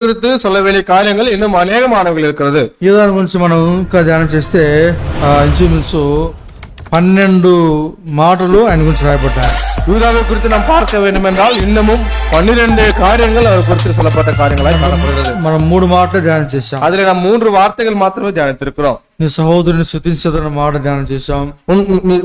குறித்து சொல்ல வேண்டிய காரியங்கள் இன்னும் அநேகமானவர்கள் இருக்கிறது. యూదాను గురించి మనం ఇంకా ధ్యానం చేస్తే ఇంచుమించు 12 మాటలు ఆయన గురించి రాయబడ్డాయి. யூதாவை குறித்து நாம் பார்க்க வேண்டும் என்றால் இன்னமும் 12 காரியங்கள் அவர் குறித்து சொல்லப்பட்ட காரியங்களாய் காணப்படுகிறது. మనం 3 మాటలు ధ్యానం చేశాం. அதில் நாம் 3 வார்த்தைகள் மாத்திரமே தியானித்திருக்கிறோம். నీ సహోదరుని స్తుతించదన్న మాట ధ్యానం చేశాం.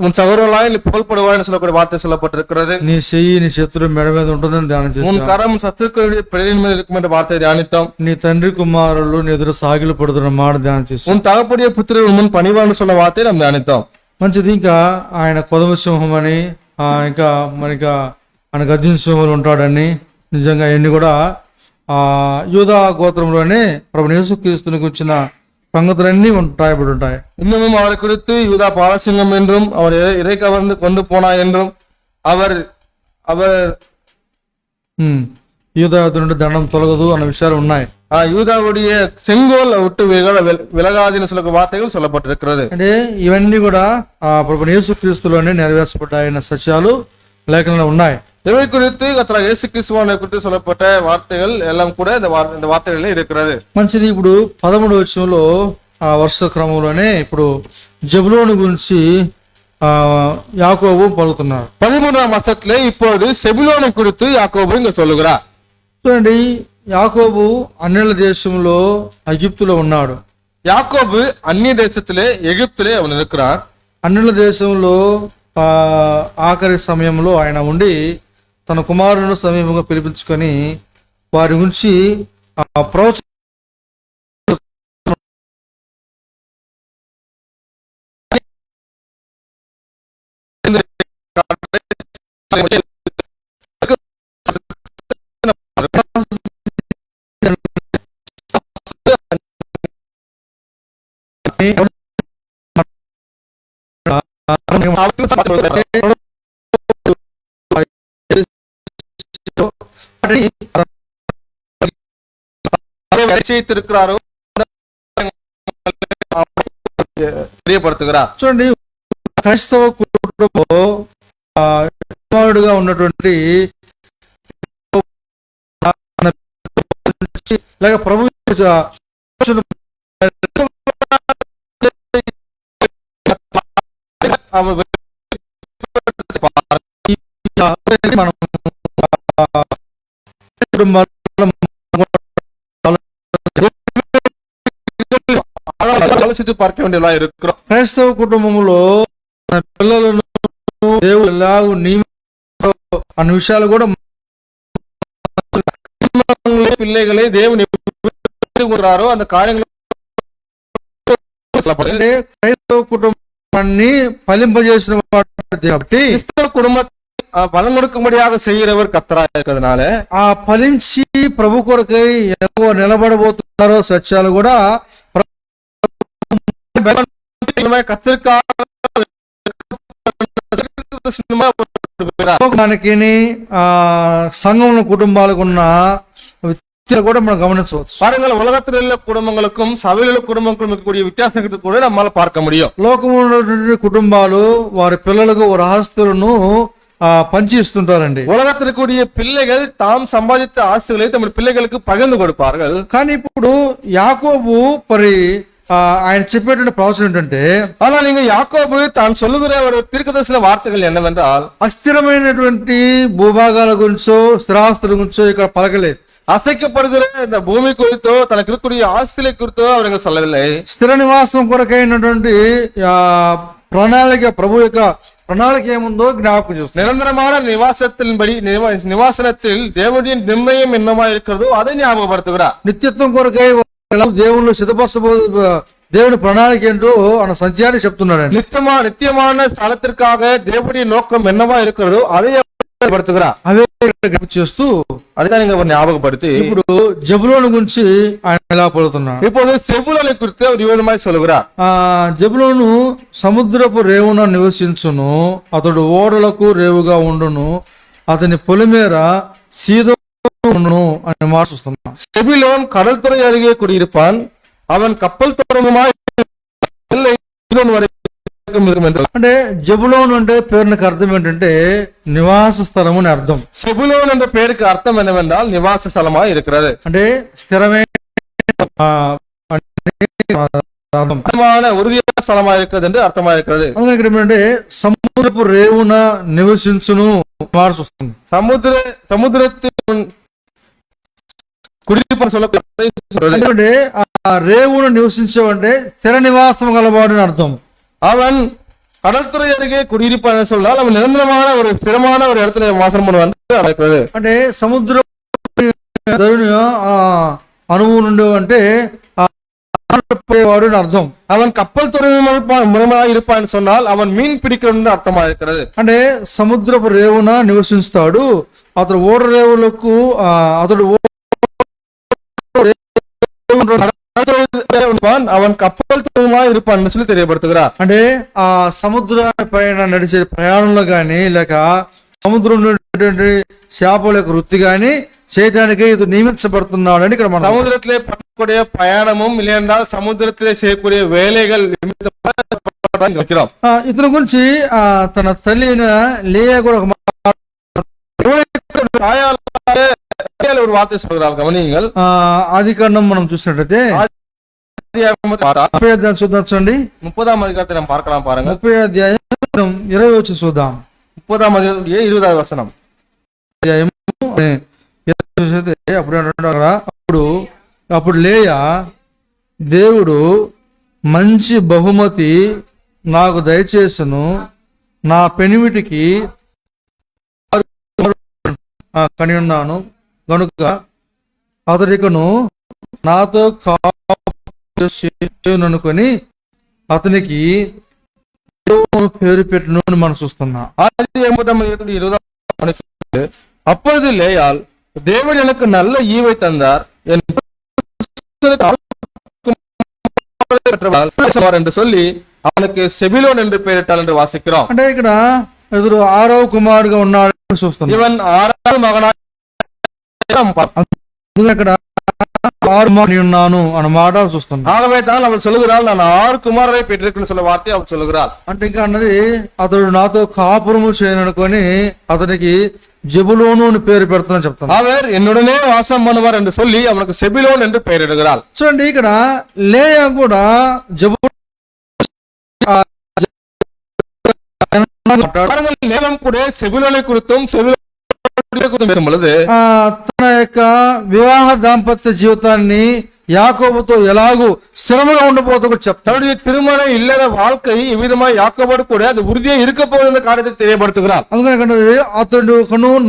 உன் சகோதரர்களாய் நீ புகழ்படுவாய்னு சொல்லக்கூடிய வார்த்தை சொல்லப்பட்டிருக்கிறது. నీ చెయ్యి నీ శత్రువు మెడ మీద ఉంటుందని ధ్యానం చేశాం. உன் கரம் சத்துருக்களுடைய பிழையின் మీద இருக்கும் என்ற வார்த்தை தியானித்தோம். నీ తండ్రి కుమారులు నీ ఎదురు సాగిలు పడుతున్న మాట ధ్యానం చేశాం. உன் தகப்படைய புத்திரர்கள் முன் பணிவான்னு சொன்ன வார்த்தை நாம் தியானித்தோம். మంచిది. ఇంకా ఆయన కొదమ సింహం అని ఇంకా మనకి ఆయన గద్దిన సింహంలో ఉంటాడని నిజంగా ఇవన్నీ కూడా యూదా గోత్రంలోనే ప్రభు యేసుక్రీస్తుని గురించిన సంగతులన్నీ రాయబడి ఉంటాయి. இன்னமும் அவரை குறித்து யூதா பாலசிங்கம் என்றும் அவர் இறை கவர்ந்து கொண்டு போனார் என்றும் அவர் அவர் యూదా నుండి దండం తొలగదు అన్న విషయాలు ఉన్నాయి. యూదాவுடைய செங்கோல் விட்டு விலகாதின்னு சொல்ல வார்த்தைகள் சொல்லப்பட்டிருக்கிறது. అంటే ఇవన్నీ కూడా ప్రభు యేసుక్రీస్తులోనే నెరవేర్చబడ్డాయన్న సత్యాలు లేఖనంలో ఉన్నాయి. இவை குறித்து கர்த்தர் இயேசு கிறிஸ்துவை குறித்து சொல்லப்பட்ட வார்த்தைகள் எல்லாம் கூட இந்த வார்த்தைகளிலே இருக்கிறது. మంచిది. ఇప్పుడు 13వ వచనంలో వరుస క్రమంలోనే ఇప్పుడు జెబులోను గురించి యాకోబు పలుకుతున్నారు. 13వ వచనంలో இப்போது செபுலோனை குறித்து యాకోబు இங்க சொல்லுகிறார். చూడండి, యాకోబు అన్యుల దేశంలో ఎగిప్తులో ఉన్నాడు. యాకోబు అన్య దేశத்திலே ఎగిప్తులే அவன் இருக்கிறார். అన్యుల దేశంలో ఆఖరి సమయంలో ఆయన ఉండి తన కుమారులను సమీపంగా పిలిపించుకొని వారి గురించి ప్రవచన இருக்கிறாரோ தெரியப்படுத்துகிறார். చూడండి, క్రైస్తవ కుటుంబంగా ఉన్నటువంటి లేక ప్రభు பார்க்க வேண்டியதா இருக்கிறோம். క్రైస్తవ కుటుంబంలో పిల్లలను దేవుడు ఎలాగూ అన్న విషయాలు కూడా పిల్లలే దేవుని அந்த காரியங்கள் క్రైస్తవ కుటుంబాన్ని ఫలింపజేసిన కాబట్టి కుటుంబ பலம் கொடுக்கும்படியாக செய்கிறவர் கர்த்தராக இருக்கிறதுனால ఫలించి ప్రభు కొరకై ఎలా నిలబడబోతున్నారో సత్యాలు కూడా మనకి సంఘంలో కుటుంబాలకు ఉన్న కూడా మనం గమనించవచ్చు. பாருங்கள், உலகத்தில் உள்ள குடும்பங்களுக்கும் சபையில் உள்ள குடும்பங்களுக்கும் இருக்கக்கூடிய வித்தியாசத்தை கூட நம்மால பார்க்க முடியும். లోకములో కుటుంబాలు వారి పిల్లలకు ఆస్తులను పంచి ఇస్తుంటారండి. உலகத்தில் இருக்கக்கூடிய பிள்ளைகள் தாம் சம்பாதித்த ஆஸ்திகளை தம் பிள்ளைகளுக்கு பகிர்ந்து கொடுப்பார்கள். కానీ ఇప్పుడు యాకోబు మరి ఆయన చెప్పేటువంటి ప్రవచనం ఏంటంటే, ஆனால் நீங்க யாக்கோபு தான் சொல்லுகிற ஒரு தீர்க்கதரிசன வார்த்தைகள் என்னவென்றால் అస్థిరమైనటువంటి భూభాగాల గురించో స్థిరాస్తుల గురించో ఇక్కడ పలకలేదు. அசைக்கப்படுகிற இந்த பூமி குறித்தோ தனக்கு இருக்கக்கூடிய ஆஸ்திகளை குறித்தோ அவர்கள் சொல்லவில்லை. స్థిర నివాసం కొరకైనటువంటి ప్రణాళిక, ప్రభు యొక్క ప్రణాళిక ఏముందో జ్ఞాపకం చేస్తుంది. நிரந்தரமான நிவாசனத்தில் தேவனுடைய நிர்ணயம் என்னமா இருக்கிறதோ அதை ஞாபகப்படுத்துகிறார். నిత్యత్వం కొరకై దేవుళ్ళు సిద్ధపరచబో దేవుని ప్రణాళిక ఏంటో అన్న సత్యాన్ని చెప్తున్నాడు. నిత్యமான స్థలத்திற்காக దేవుడి నోకం என்னவா இருக்கிறதோ அதை పడుతుகிறாర్. అవే చేస్తూ அதுதான் நீங்க ஞாபகப்படுத்தி ఇప్పుడు జబులోను గురించి ఆయన ఎలా పడుతున్నాడు. இப்போது செபுలోனை குறித்து ஒரு వివరణமாய் சொல்லுகிறார். జబులోను సముద్రపు రేవున నివసించును, అతడు ఓడలకు రేవుగా ఉండును, అతని పొలిమేర సీదోను అని మార్చుస్తున్నాడు. செபுலோன் கடல் துறை அருகே குடியிருப்பான், அவன் கப்பல் துறைமுகமாய் అంటే జబులోను అంటే పేరునికి అర్థం ఏంటంటే నివాస స్థలము అని అర్థం. செபுலோன் என்ற பெயருக்கு அர்த்தம் என்னவென்றால் நிவாச ஸ்தலமாய் இருக்கிறது, అంటే స్థిరమైన అర్థం, உறுதியான ஸ்தலமாய் இருக்கிறது என்று அர்த்தமாய் இருக்கிறது. అందుకని ఇక్కడ ఏమంటే సముద్రపు రేవున నివసించును మార్చి వస్తుంది. సముద్రத்தின் కుడిపని சொல்லக்கூடிய ఎందుకంటే ఆ రేవును నివసించేవంటే స్థిర నివాసం గలవాడు అని అర్థం. அவன் கடல் துறை అருగే குடியிருப்பான்னு சொன்னால் அவன் நிரந்தரமான ஒரு ஸ்திரமான ஒரு இடத்துல வாசம் பண்ணுவான் அழைக்கிறது. అంటే సముద్ర అనుభవం నుండి అంటే వాడు అని అర్థం. அவன் கப்பல் துறைமுகமாக இருப்பான்னு சொன்னால் அவன் மீன் பிடிக்கிறன்னு అర్థமா இருக்கிறது. అంటే సముద్రపు రేవున నివసిస్తాడు, అతడు ఓడ రేవులకు అతడు அவன் கப்பல் துறைமுகமாக இருப்பான்னு சொல்லி தெரியப்படுத்துகிறார். అంటే ఆ సముద్ర పైన నడిచే ప్రయాణంలో గాని లేక సముద్రం నుండి చేపల యొక్క వృత్తి గాని చేయడానికి ఇది నియమించబడుతున్నాడు అని ఇక్కడ మనం சமுதிரத்திலே பண்ணக்கூடிய பயணமும் இல்லையென்றால் சமுதிரத்திலே செய்யக்கூடிய வேலைகள் நிமித்தமாக ఇతని గురించి తన తల్లి లేయా కూడా ஒரு வார்த்தை சொல்கிறார், கவனியுங்கள். ఆది కాండం మనం చూసినట్లయితే చూద్దాం చూడండి. 30వ అధ్యాయத்தை நாம் பார்க்கலாம் பாருங்க. 30వ అధ్యాయం 20 వచ్చి చూద్దాం. 30వ అధ్యాయం 20వ వచనం. అప్పుడు లేయా దేవుడు మంచి బహుమతి నాకు దయచేసను, నా పెనిమిటికి కని ఉన్నాను గనుక అతడికను నాతో అనుకొని అతనికి పేరు పెట్టును అని మనం చూస్తున్నా. அப்பொழுது லேயாள் தேவன் எனக்கு நல்ல ஈவை தந்தார் என்று சொல்லி அவனுக்கு செபிலோன் என்று பெயரிட்டாள் என்று வாசிக்கிறோம். అంటే ఇక్కడ ఎదురు 6వ కుమారుడుగా ఉన్నాడు చూస్తున్నాం. இவன் 6வது மகனாக ఇక్కడ 6 ఉన్నాను అన్న మాట చూస్తున్నాం. ஆகவே தான் அவள் சொல்லுகிறாள், நான் 6 குமாரரை பெற்றிருக்கிறேன் சொல்ல வார்த்தை அவள் சொல்லுகிறாள். అంటే ఇంకా అన్నది అతడు నాతో కాపురము చేయననుకొని అతనికి జెబులోను అని పేరు పెడతానని చెప్తాను. அவர் என்னுடனே வாசம் பண்ணுவார் என்று சொல்லி அவனுக்கு செபிலோன் என்று பெயரிடுகிறாள். చూడండి ఇక్కడ లేయా కూడా நேரம் கூட செபிலோனை குறித்தும் తన యొక్క వివాహ దాంపత్య జీవితాన్ని యాకోబుతో ఎలాగూ స్థిరముగా ఉండబోతూ చెప్తాడు. திருமண இல்லற வாழ்க்கை இவ்விதமாய் யாக்கோபோடு கூட அது உறுதியா இருக்க போகிற காரியத்தை தெரியப்படுத்துகிறார். అందుకని అతడు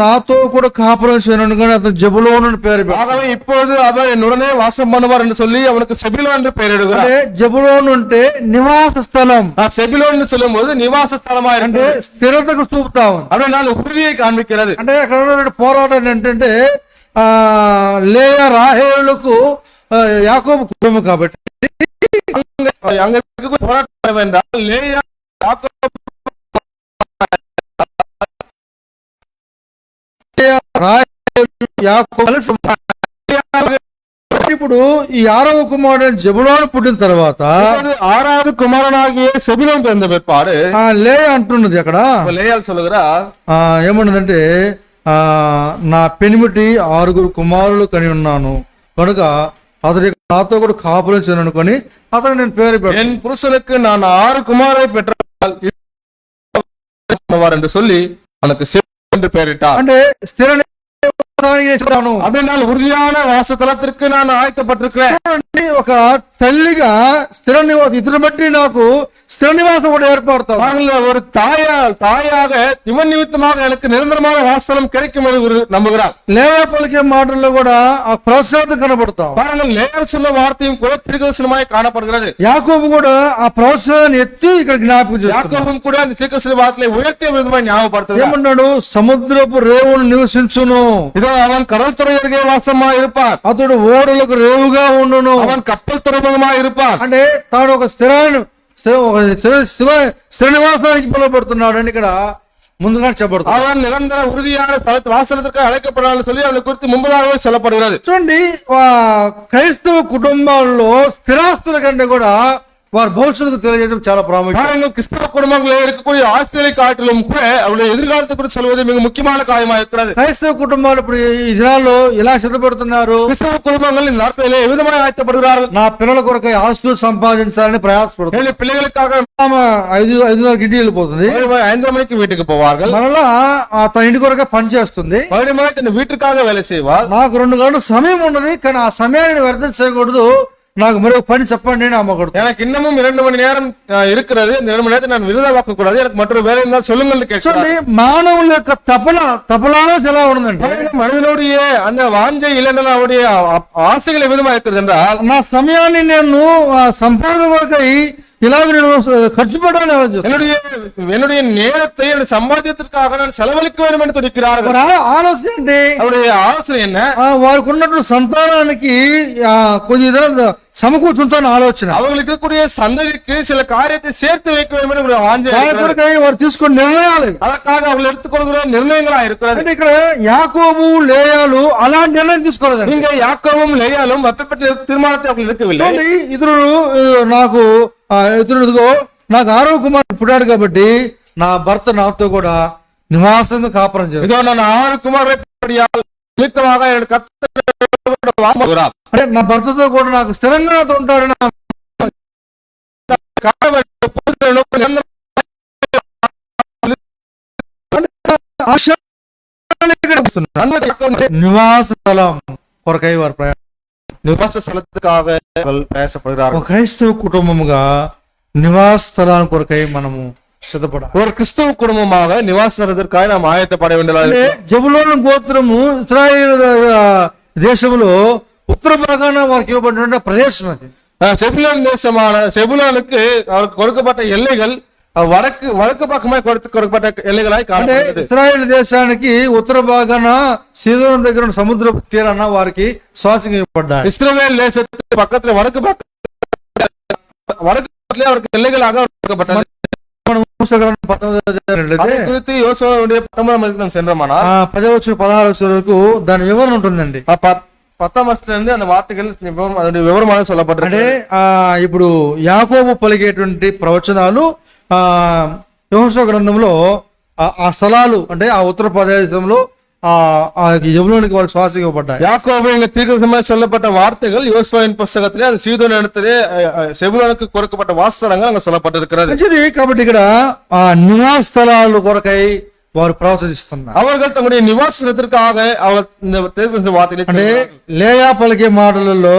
నాతో కూడా కాపురం చేయను కానీ అతను జెబులోను పేరు. ஆகவே இப்பொழுது அவர் என்னுடனே வாசம் பண்ணுவார் என்று சொல்லி அவனுக்கு செபிலோன் என்று பெயரிடுகிறார். జెబులోను అంటే నివాస స్థలం. செபிலோன் என்று சொல்லும் போது నివాస స్థలమా అంటే స్థిరతకు చూపుతాం అంటే నాలుగు ఉறுதியை కాண்பிக்கிறது. అంటే అక్కడ ఉన్న పోరాటం ఏంటంటే లేయా రాహేలుకు యాకోబు కుటుంబం కాబట్టి పోరాటం என்றால் లేయా ఇప్పుడు ఈ 6వ కుమారుడు జెబులోను పుట్టిన తర్వాత 6வது కుమారునాగియ సెబులోను பிறந்த பிற்பாடு లేయా అంటున్నది అక్కడ లేయాల్ சொல்லுகிறா ఏమన్నదంటే నా పెనిమిటి 6 కుమారులు కని ఉన్నాను కనుక అతడి నాతో కూడా కాపురం చేయను అనుకొని అతను నేను పేరు పెట్టాను. என் புருஷனுக்கு நான் 6 குமாரை பெற்றால் என்று சொல்லி அவனுக்கு செபுலோன் என்று பெயரிட்டார். అంటే స్థిర அப்படினால் உறுதியான வாசத்தலத்திற்கு நான் ஆயத்தப்பட்டிருக்கிறேன். ఒక తల్లిగా స్థిర నివాసం ఇతను బట్టి నాకు స్థిర నివాసం కూడా ఏర్పడతాం. ஒரு தாயாக இவன் நிமித்தமாக எனக்கு நிரந்தரமான வாசலம் கிடைக்கும் என்று நம்புகிறார். లేయా పలికే మాటల్లో కూడా ఆ ప్రోత్సాహం కనబడతాం. பாருங்கள், லேயா சொன்ன வார்த்தையும் கூட தீர்க்கதரிசனமாய் காணப்படுகிறது. యాకోబు కూడా ఆ ప్రోత్సాహాన్ని ఎత్తి ఇక్కడ జ్ఞాపకం చేస్తాడు. యాకోబు కూడా அந்த தீர்க்கதரிசன வார்த்தையை உயர்த்திய விதமாய் ஞாபகப்படுத்துகிறார். ఏమన్నాడు? సముద్రపు రేవును నివసించును. இதோ அவன் கடல் துறை அருகே வாசமாய் இருப்பான். అతడు ఓడలకు రేవుగా ఉండును. அவன் கப்பல் துறைமுகமாய் இருப்பான். అంటే తాను ఒక స్థిర నివాసానికి పిలువబడుతున్నాడు అని ఇక్కడ ముందుగా చెప్పబడుతుంది. அவன் நிரந்தர உறுதியான வாசனத்திற்கு அழைக்கப்படாలని சொல்லி அவனை குறித்து முன்பதாகவே சொல்லப்படுகிறது. చూడండి, క్రైస్తవ కుటుంబాల్లో స్థిరాస్తుల కంటే కూడా వారి భవిష్యత్తుకు తెలియజేయడం చాలా ప్రాముఖ్యం. பாருங்கள், கிறிஸ்தவ குடும்பங்களில் இருக்கக்கூடிய ஆசிரியை காட்டிலும் கூட அவருடைய எதிர்காலத்தை குறித்து சொல்வது மிக முக்கியமான காரியமாக இருக்கிறது. క్రైస్తవ కుటుంబాలు ఇప్పుడు ఈ దినాల్లో ఎలా సిద్ధపడుతున్నారు? கிறிஸ்தவ குடும்பங்கள் இந்த நாட்களிலே எவ்விதமாக ஆயத்தப்படுகிறார்கள்? నా పిల్లల కొరకు ఆస్తులు సంపాదించాలని ప్రయాసపడుతున్నారు. பிள்ளைகளுக்காக ఆమె 5:30కి ఇంటికి వెళ్ళిపోతుంది. 5:30 மணிக்கு வீட்டுக்கு போவார்கள். మరలా తన ఇంటి కొరకే పని చేస్తుంది. மறுபடியும் தன் வீட்டுக்காக வேலை செய்வார். నాకు 2 గంటల సమయం ఉన్నది, కానీ ఆ సమయాన్ని వ్యర్థం చేయకూడదు, నాకు మరొక పని చెప్పండి అని అమ్మకూడదు. எனக்கு இன்னமும் 2 மணி நேரம் இருக்கிறது, இந்த 2 மணி நேரத்தை நான் விருதாவாக்க கூடாது, எனக்கு மற்றொரு வேலை இருந்தால் சொல்லுங்கள் கேட்கிறார். మానవుల యొక్క తపలాలో ఎలా ఉన్నదండి? மனிதனுடைய அந்த வாஞ்சை இல்லைன்னா அவருடைய ஆசைகள் விதமா இருக்கிறது என்றால், నా సమయాన్ని నేను సంపాదన కొరకై ఇలాగ నేను ఖర్చు పెట్టాలని என்னுடைய நேரத்தை சம்பாத்தியத்திற்காக நான் செலவழிக்க வேண்டும் என்று துடிக்கிறார்கள். ఆలోచన ఏంటి? அவருடைய ஆலோசனை என்ன? వారికి ఉన్నటువంటి సంతానానికి కొద్దిగా సమకూర్చుంచాలని ఆలోచన. அவங்களுக்கு இருக்கக்கூடிய சந்ததிக்கு சில காரியத்தை சேர்த்து வைக்க வேண்டும் என்று வாஞ்சை. వారు తీసుకున్న నిర్ణయాలు, அதற்காக அவர்கள் எடுத்துக்கொள்கிற నిర్ణயங்களா இருக்கிறது. ఇక్కడ యాకోబు లేయాలు అలాంటి నిర్ణయం తీసుకోలేదు. நீங்க யாக்கோவும் லேயாலும் மத்தப்பட்ட தீர்மானத்தை அவர்கள் எடுக்கவில்லை. ఇతరుడిదిగో నాకు 6వ కుమారుడు పుట్టాడు కాబట్టి నా భర్త నాతో కూడా నివాసంగా కాపురం చేయాలి. இதோ நான் 6 குமாரரைப்படியால் நிமித்தமாக என்னுடைய கர்த்தரோடு வாசம் பண்ணுகிறார். అంటే నా భర్తతో కూడా నాకు స్థిరంగా నాతో ఉంటాడని నివాస స్థలం కొరకై వారు నివాస స్థలத்துக்காக ప్రయాసపడుகிறார்கள். ఒక క్రైస్తవ కుటుంబముగా నివాస స్థలాన్ని కొరకై మనము సిద్ధపడాలి. ஒரு கிறிஸ்தவ குடும்பமாக நிவாச స్థలத்திற்காக நாம் ஆயத்தப்பட வேண்டியது. జబులోను గోత్రము ఇశ్రాయేలు దేశంలో ఉత్తర భాగాన వారికి ఇవ్వబడిన ప్రదేశం అది. செபுலோன் தேசமான செபுலோனுக்கு அவருக்கு கொடுக்கப்பட்ட எல்லைகள் வடக்கு பக்கமாய் கொடுக்கப்பட்ட எல்லைகளாய் காணப்படுகிறது. ఇశ్రాయేలు దేశానికి ఉత్తర భాగాన సీదోను దగ్గర ఉన్న సముద్ర తీరాన వారికి స్వాస్థ్యం ఇవ్వబడ్డాయి. இஸ்ரவேல் தேசத்துக்கு பக்கத்துல வடக்கு அவருக்கு எல்லைகளாக கொடுக்கப்பட்டது. சென்றோமானா 10-16 వరకు దాని వివరణ ఉంటుందండి. 10వ నుండి அந்த వార్తகள் వివరమాలు சொல்லப்பட்டிருக்கு. ఇప్పుడు యాకోబు పలికేటువంటి ప్రవచనాలు యెహోషువ గ్రంథంలో ఆ స్థలాలు అంటే ఆ ఉత్తర ప్రదేశంలో యెబూలూనుకి వారికి స్వాస్థ్యం ఇవ్వబడ్డాయి. யாக்கோபு இங்க தீர்க்கதரிசனமாய் சொல்லப்பட்ட வார்த்தைகள் யோசுவாவின் புத்தகத்திலே அந்த சீதோன் இடத்திலே செபுலோனுக்கு கொடுக்கப்பட்ட வாசஸ்தலங்கள் அங்க சொல்லப்பட்டிருக்கிறது. మంచిది. కాబట్టి ఇక్కడ నివాస స్థలాలు కొరకై వారు ప్రవచిస్తున్నారు. அவர்கள் தங்களுடைய நிவாசத்திற்காக அவர் இந்த தீர்க்கதரிசன வார்த்தைகளை అంటే లేయా పలికే మాటలలో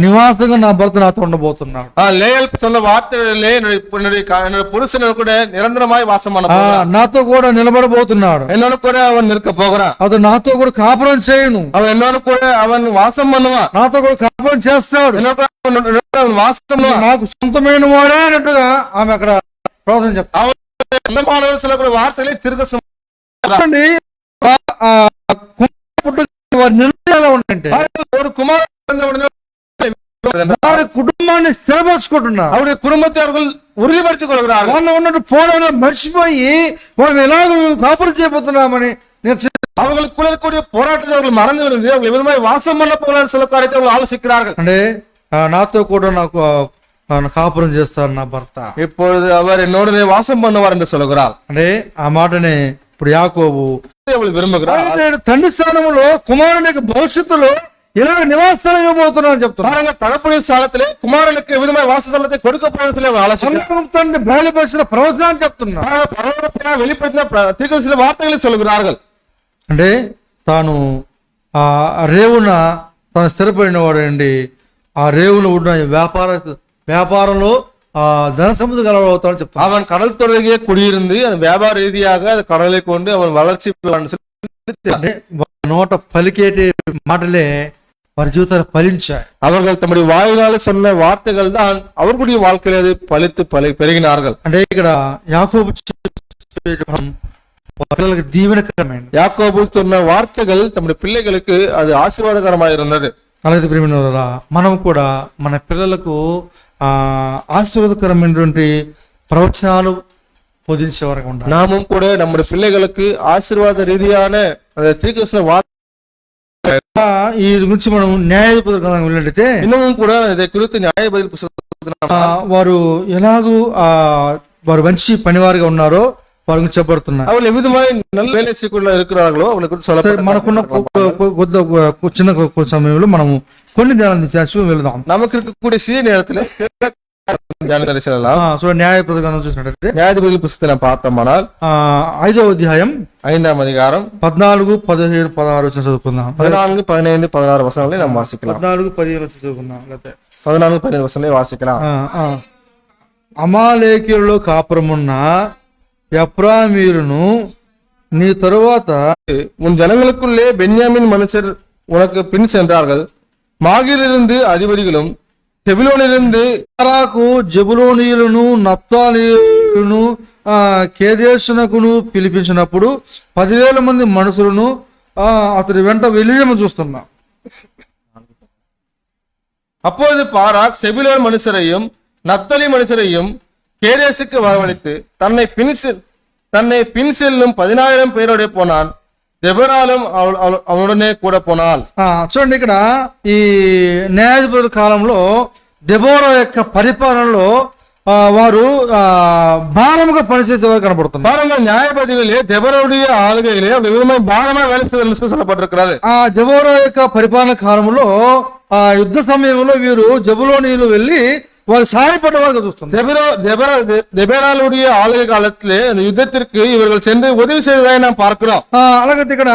నివాసంగా నా భర్త నాతో ఉండబోతున్నాడు. లేయల్ சொன்ன வார்த்தைகளிலே என்னுடைய புருஷன் கூட நிரந்தரமாய் வாசம் பண்ண போகிறார். నాతో కూడా నిలబడబోతున్నాడు. என்னோட கூட அவன் நிற்க போகிறான். అతను నాతో కూడా కాపురం చేయను. அவன் என்னோட கூட அவன் வாசம் பண்ணுவான். నాతో కూడా కాపురం చేస్తాడు. వాసం నాకు సొంతమైన వాడే అన్నట్టుగా ఆమె అక్కడ ప్రవచనం చెప్తాడు. వార్తలే తిరగ నిర్ణయాలు ఉండంటే ஒரு குமார் కుటుంబాన్ని స్థిరపరచుకుంటున్నారు. அவருடைய குடும்பத்தை அவர்கள் உறுதிப்படுத்திக் கொள்கிறார்கள். వాళ్ళు ఉన్నట్టు పోరాడు మర్చిపోయి వాళ్ళు ఎలాగ కాపురం చేయబోతున్నామని அவர்களுக்குள்ள இருக்கக்கூடிய போராட்டத்தை அவர்கள் மறந்து விடுந்து அவர்கள் விதமாய் வாசம் பண்ண போகிறார் சில காரியத்தை அவர்கள் ஆலோசிக்கிறார்கள். అంటే నాతో కూడా నాకు కాపురం చేస్తాడు నా భర్త, இப்பொழுது அவர் என்னோட வாசம் பண்ணுவார் என்று சொல்லுகிறார். అంటే ఆ మాటనే ఇప్పుడు యాకోబు విரும்புகிறார். తండ్రి స్థానంలో కుమారుని యొక్క భవిష్యత్తులో ఇలా నివాస స్థలం ఇవ్వబోతున్నాను చెప్తున్నారు. తగపడి స్థలத்திலே కుమారునికి విధమైన వాసస్థలத்தை கொடுக்கப்படுவதிலே తండ్రి బయలుపరిచిన ప్రవచనాన్ని చెప్తున్నారు. வெளிப்படுத்தின தீர்க்கதரிசன வார்த்தைகளை சொல்லுகிறார்கள். అంటే తాను ఆ రేవున తాను స్థిరపడిన వాడండి. ఆ రేవులో ఉన్న వ్యాపారంలో ధన సముద్ర గలవుతాడని చెప్తాను. அவன் கடல் தொடங்கிய குடியிருந்து அந்த வியாபார ரீதியாக அது கடலை கொண்டு அவன் வளர்ச்சி నోట పలికేటి మాటలే వారి జీవితాలు ఫలించాయి. அவர்கள் தம்முடைய வாயினால சொன்ன வார்த்தைகள் தான் அவர்களுடைய வாழ்க்கையில அது பலித்து பெருகினார்கள். అంటే ఇక్కడ యాకోబు పిల్లలకు దీవెనకరమైన యాకోబు சொன்ன వార్తகள் తమ్ముడి పిల్లలకు అది ఆశీర్వాదకరമായി இருந்தது. అలాగే ప్రియమైనవారా, మనం కూడా మన పిల్లలకు ఆశీర్వాదకరమైనటువంటి ప్రవచనాలు బోధించే వరకు ఉండాలి. நாமும் கூட நம்முடைய பிள்ளைகளுக்கு ஆசீர்வாத ரீதியான தீர்க்கதரிசன ఈ గురించి మనం న్యాయాధిపతుల గ్రంథం వెళ్ళినట్లయితే இன்னமும் கூட இதை குறித்து நியாயாதிபதி புத்தகத்தை వారు ఎలాగూ వారు మంచి పనివారిగా ఉన్నారో వారి గురించి చెప్పబడుతున్నారు. அவர்கள் எவ்விதமாய் நல்ல வேலை செய்யக்குள்ள இருக்கிறார்களோ அவங்களை குறித்து సరే, சொல்லப்பட்ட మనకున్న చిన్న సమయంలో మనము కొన్ని ధ్యానం చేసుకుని వెళ్దాం. நமக்கு இருக்கக்கூடிய சிறிய நேரத்தில் செல்லலாம். న్యాయపతి గ్రంథం చూసినట్లయితే న్యాయాధిపతుల పుస్తకం பார்த்தோமானால் 5వ అధ్యాయం 5వ அதிகாரம் 14, 15, 16 చదువుకుందాం. 14, 15, 16 వచనాలని நாம் வாசிக்கலாம். 14, 15 చదువుకుందాం. 14, 15 వచనాలని వాసిக்கலாம். అమాలేకీయులలో కాపురమున్న ఎఫ్రామీయులను నీ తరువాత உன் ஜனங்களுக்குள்ளே பென்யாமின் மனுஷர் உனக்கு பின் சென்றார்கள். மாகிலிருந்து அதிபதிகளும் செபுலோனிலிருந்து ఆరాకు జెబులూనీయులను నఫ్తాలీయులను కేదేశునకును పిలిపించినప్పుడు 10,000 మంది మనుషులను అతడి వెంట వెళ్ళేమని చూస్తున్నాం. அப்பொழுது பாராக் செபுலோன் மனுஷரையும் நப்தலி மனுஷரையும் கேதேசுக்கு வரவழைத்து தன்னை பின் செல்லும் 10,000 பேரோட போனான். దెబొరాலும் அவனுடனே கூட పోనాల్. చూడండి, ఇక్కడ ఈ న్యాయాధిపతుల కాలంలో దెబోరా యొక్క పరిపాలనలో వారు భారముగా పనిచేసేవారు కనబడుతున్నారు. பாருங்கள், நியாயபதிகளே దెబొరాவுடைய ஆளுகையிலே விதமாய் பாரமா வேலை செய்தல் சொல்லப்பட்டிருக்கிறது. దెబోరా యొక్క పరిపాలన కాలంలో యుద్ధ సమయంలో వీరు జెబులోనీయులు వెళ్లి వారు సహాయపడ్డవారుగా చూస్తున్నారు. దెబొరాలుடைய ఆளுகை కాలத்திலே యుద్ధத்திற்கு ఇవர்கள் சென்று ఉదవి செய்ததை நாம் பார்க்கிறோம். అలాగే ఇక్కడ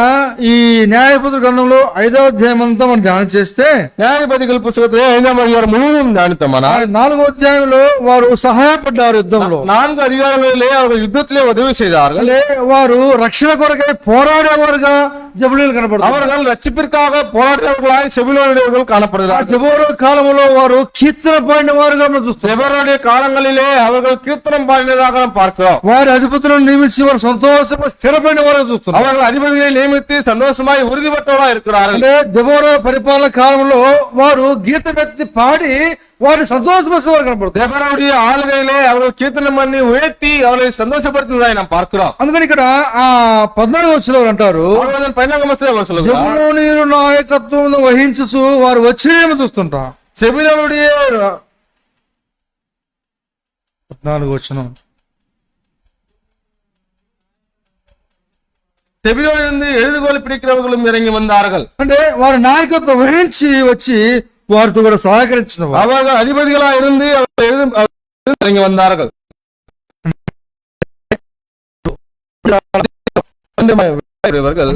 ఈ న్యాయపతుల గ్రంథంలో 5వ అధ్యాయం అంతా మనం ధ్యానం చేస్తే న్యాయపతిಗಳ పుస్తకத்திலே 5వ அதிகாரம் முழுவதும் ధ్యానిద్దామనా. 4వ అధ్యాయంలో వారు సహాయపడ్డారు యుద్ధంలో. 4 அதிகாரங்களிலே அவர்கள் యుద్ధத்திலே ఉదవి செய்தார்கள். వారు రక్షణ కొరకై పోరాడేవారుగా జెబులోనీయులు కనపడతారు. அவர்கள் ரட்சிப்பிற்காக போராடியவர்களாய் செபுலோனியர்கள் காணப்படுகிறார்கள். దెబోరా కాలంలో వారు కీర్తన పాడిన వారుగా చూస్తారు. దెబొరాவுடைய కాలంలో அவர்கள் కీర్తనం పాడినதாக நாம் பார்க்கிறோம். వారి అధిపతులను నియమించి వారు సంతోషంగా స్థిరపడిన వారుగా చూస్తున్నారు. அவர்கள் அதிபதிகளை நியமித்து சந்தோஷமாய் உறுதிப்பட்டவர்களாக இருக்கிறார்கள். అంటే దెబోరా పరిపాలన కాలంలో వారు గీతం ఎత్తి పాడి వారిని సంతోషపరిచేవారు కనపడుతుంది. దెబొరాவுடைய ఆளுகையிலே அவர்கள் కీర్తనం பண்ணி ఉయర్த்தி அவர்களை சந்தோஷப்படுத்துவதை நாம் பார்க்கிறோம். అందుకని ఇక్కడ 14వ వచనంలో అంటారు, జెబులోనీయులు నాయకత్వం వహించు వారు వచ్చేమో చూస్తుంటాం. సెబులోనుடைய 14వ వచనం, செபிலோனிலிருந்து எழுதுகோல் பிடிக்கிறவர்களும் இறங்கி வந்தார்கள். అంటే వారి నాయకత్వం వహించి వచ్చి వారితో కూడా సహకరించిన அவர்கள் அதிபதிகளா இருந்து இறங்கி வந்தார்கள். இவர்கள்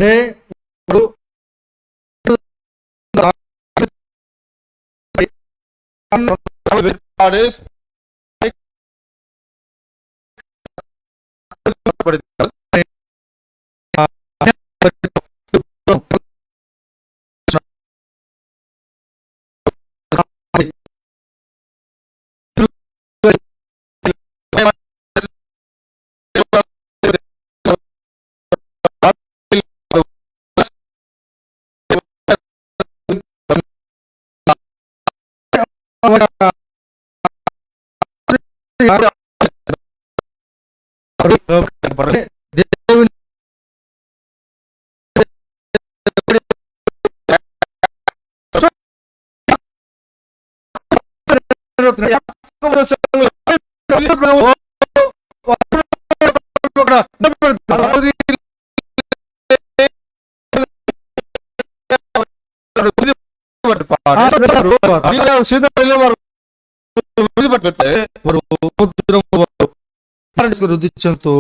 రుదించడంతో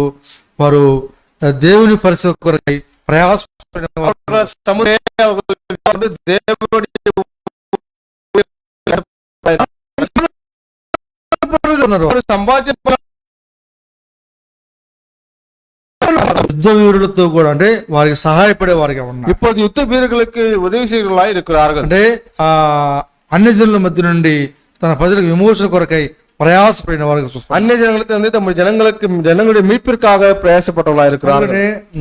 వారు దేవుని పరిస్థితి కొరకై యుద్ధ వీరులతో కూడా అంటే వారికి సహాయపడే వారిగా ఉన్నారు. ఇప్పుడు యుద్ధ వీరులకు ఉదవి செய்கிறவர்களாய் இருக்கிறார்கள். అంటే అన్ని జనుల మధ్య నుండి తన ప్రజలకు విమోచన కొరకై ప్రయాసపడిన వారికి చూస్తారు. అన్ని జనங்களுக்கு తమ జనங்களுடைய மீட்பிற்காக பிரயாசப்பட்டவர்களாய் இருக்கிறார்கள்.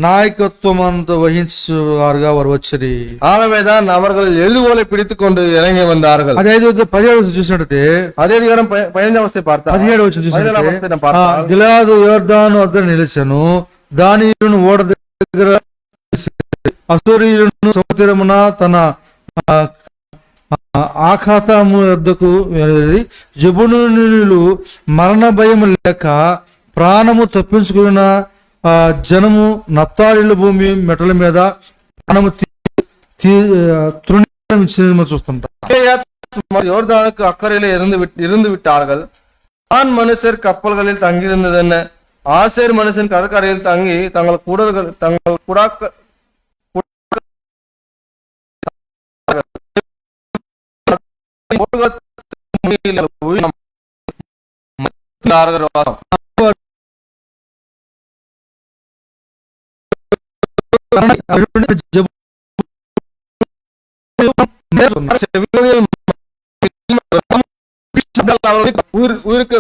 నాయకత్వం అంతా వహించేవారుగా వారు వచ్చి ஆகவேதான் அவர்கள் எழுதுகோலை பிடித்துக் கொண்டு இறங்கி வந்தார்கள். అదే 17వ చూసినట్టే అదే అధికారం 15వ వస్తే పార్తా 17వ చూసినట్టే గిలాదు యోర్దాను వద్ద నిలిచెను. దానియులను ఓడ దగ్గర అసూరీయులను సముద్రమున తన ఆఖాతాము వద్దకు వెళ్ళి జెబూలూనీయులు మరణ భయం లేక ప్రాణము తప్పించుకున్న జనము నఫ్తాలీల భూమి మెటల మీద ప్రాణము తృణీకరించింది చూస్తుంటాం. யோர்தானுக்கு அக்கறையில இருந்து விட்டார்கள். ஆண் மனுஷர் கப்பல்களில் தங்கியிருந்ததென்ன, ஆசேர் மனுஷன் கடற்கரையில் தங்கி தங்கள் குடாக்க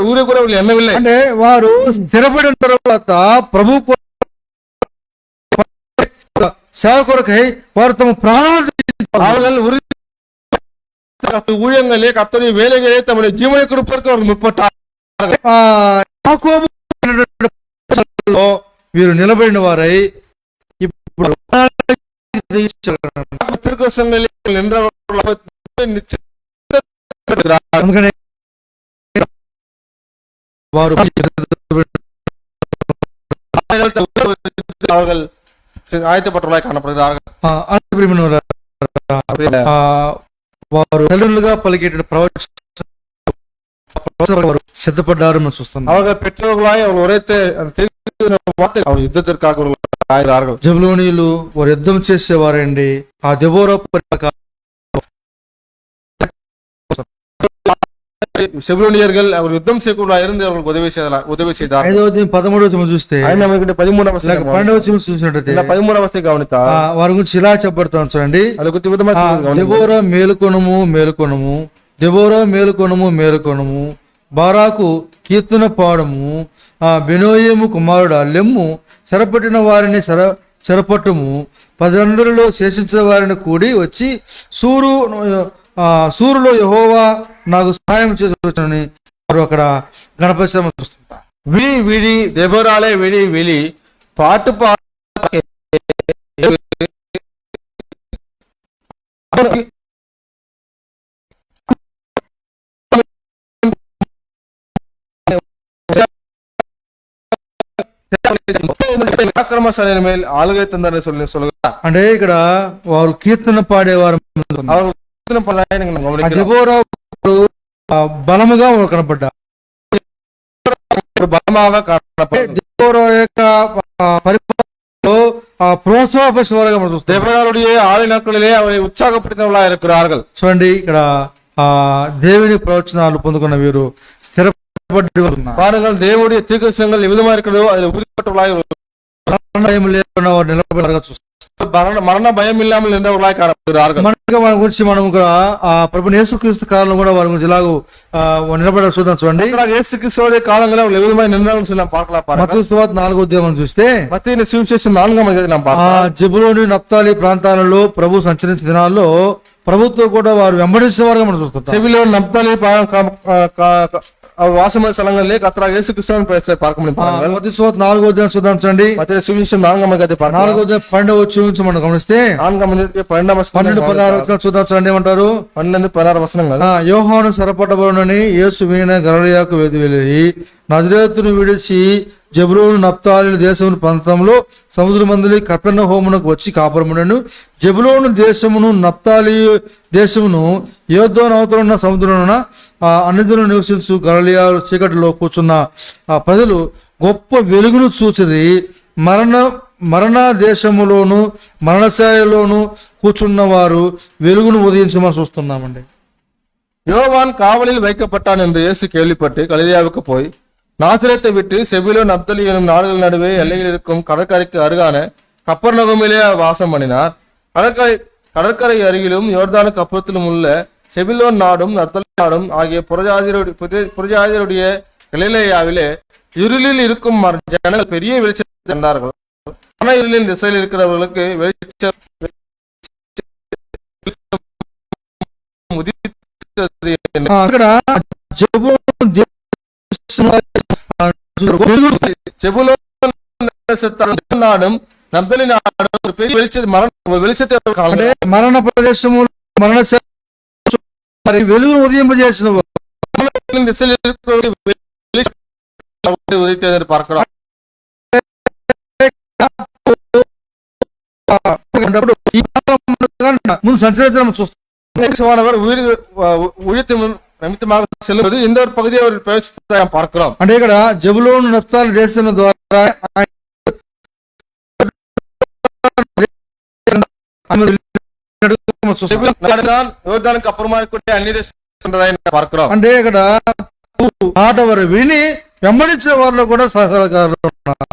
ఊరు కూడా ఎన్నవిల్లే అంటే వారు స్థిరపడిన తర్వాత ప్రభు సేవ కొరకై వారు తమ ప్రాణాలు ஊழியங்களே கர்த்தருடைய வேலைகளே தம்முடைய ஜீவனை கொடுப்பதற்கு அவர் முற்பட்டார். వీరు నిలబడిన వారై ఇప్పుడు అందుకనే వారు அவர்கள் ஆயத்தப்பட்டவர்களாய் காணப்படுகிறார்கள். వారు తల్లులుగా పలికేట ప్రవచనాలు సిద్ధపడ్డారు మనం చూస్తున్నాం. அவர்கள் பெற்றோர்களாய் அவர் உரைத்த அவர் யுத்தத்திற்காக ஆகிறார்கள். జెబూలూనీయులు వారు యుద్ధం చేసేవారండి. ఆ దెబోరా செபுலோனியர்கள் அவர் யுத்தம் செய்யக்கூடாது இருந்து அவர்களுக்கு உதவி செய்தார். 5వ-13వ చూస్తే 12వ చూసినట్టయితే 13వ గమనితా వారి గురించి ఇలా చెప్పబడతాం చూడండి. దెబోరా మేలుకొనుము మేలుకొనుము, దెబోరా మేలుకొనుము మేలుకొనుము, బారాకు కీర్తన పాడము, బెనోయేము కుమారుడు లెమ్ము, చెరపట్టిన వారిని చెరపట్టుము, 10 శేషించిన వారిని కూడి వచ్చి సూరులో యెహోవా నాకు సహాయం చేసి వచ్చని వారు అక్కడ గణపతి చూస్తుంటారు. విడి విడి దెబోరాలే విడి విడి పాటు ఆక్రమశాల మేల్ ఆలుగై తందని சொல்லுகிறார். అంటే ఇక్కడ వారు కీర్తన పాడేవారు. దెబోరా బలముగా కనపడ్డారు. దెబోరా యొక్క పరిపాలనలో ప్రోత్సాహపరిచేవారుగా మనం చూస్తాం. தேவனுடைய ஆளு நாட்களிலே அவரை உற்சாகப்படுத்தினவர்களாக இருக்கிறார்கள். చూడండి ఇక్కడ దేవుని ప్రవచనాలు పొందుకున్న వీరు స్థిరపడి பாருங்கள், தேவனுடைய தீர்க்கதரிசனங்கள் எவ்விதமா இருக்கிறதோ அதில் உறுதிப்பட்டவர்களாக నిలబడగా చూస్తాం. మరణ భయం ఇల్లాமல் నిன்றவர்களாக காணப்படுகிறார்கள். మనకి మన గురించి మనం కూడా ప్రభు యేసుక్రీస్తు కాలంలో కూడా వారి గురించి ఇలాగ నిలబడ చూద్దాం. చూడండి, యేసుక్రీస్తు కాలంలో ఎవ్విధమైన నిర్ణయాలు நாம் பார்க்கலாம். మత్తయి సువార్త 4వ అధ్యాయం చూస్తే మత్తయి సువిశేషం 4వ అధ్యాయం நாம் பார்க்கலாம். జెబూలూను నఫ్తాలి ప్రాంతాలలో ప్రభు సంచరించిన దినాల్లో ప్రభుత్వం కూడా వారు వెంబడించేవారుగా మనం చూస్తాం. செபுலோன் நப்தலி వాసమైన స్థలంలో కర్తరాగిய இயேசு கிறிஸ்துவின் பெயரை பார்க்க முடியும். మత్తయి సువార్త 4వ అధ్యాయం చూద్దాం. చూడండి, మత్తయి సువిశేషం 4వ అధ్యాయం 4వ అధ్యాయం 12వ వచనం మనం గమనిస్తే 12-16 చూద్దాం. చూడండి ఏమంటారు? 12-16 యోహాను చెరపట్టబడునని యేసు వినిన గలిలయకు వెళ్ళి నజరేతును విడిచి జెబూలూను నఫ్తాలి దేశమును ప్రాంతంలో సముద్ర మందులి కపెర్నహూమునకు వచ్చి కాపురమునను. జెబూలూను దేశమును నఫ్తాలి దేశమును యోర్దాను అవతల ఉన్న సముద్రమున అన్నిదులు నివసించు గలిలయ చీకటిలో కూర్చున్న ప్రజలు గొప్ప వెలుగును చూసిరి. మరణ దేశములోను మరణశాయలోను కూర్చున్న వారు వెలుగును ఉదయించమని చూస్తున్నామండి. யோவான் காவலில் வைக்கப்பட்டான் என்று இயேசு கேள்விப்பட்டு கலிலேயாவுக்கு போய் நாசரேத்தை விட்டு செபுலோன் நப்தலி எனும் நாடுகள் நடுவே எல்லையில் இருக்கும் கடற்கரைக்கு அருகான கப்பர்நகூமிலே வாசம் பண்ணினார். கடற்கரை அருகிலும் யோர்தானுக்கு அப்புறத்திலும் உள்ள செபுலோன் நாடும் நப்தலி நாடும் ஆகிய புறஜாதியருடைய கலிலேயாவிலே இருளில் இருக்கும் ஜனங்கள் பெரிய வெளிச்சத்தை கண்டார்கள். மன இருளின் திசையில் இருக்கிறவர்களுக்கு வெளிச்சம் నాடும் నప్తలి నాடும் పెరిగి வெளிச்சத்தை మరణ ప్రదేశము మరి వెలుగును ఉదయింపజేసిన திசையில் இருக்கிறவர்கள் உதித்ததை பார்க்கிறோம். ముందు సంచరించడం చూస్తాం. இயேசுவானவர் உயிர்த்து நிமித்தமாக செல்வது இந்த ஒரு பகுதியை அவர் பிரவேசித்ததை நாம் பார்க்கிறோம். అంటే ఇక్కడ జెబూలూను నఫ్తాలి దేశం ద్వారా யோர்தானுக்கு அப்புறமா இருக்கக்கூடிய அந்நிய தேசம் பார்க்கிறோம். అంటే ఇక్కడ మాట వారు విని వెంబడించిన వారిలో కూడా సహకారులు ఉన్నారు.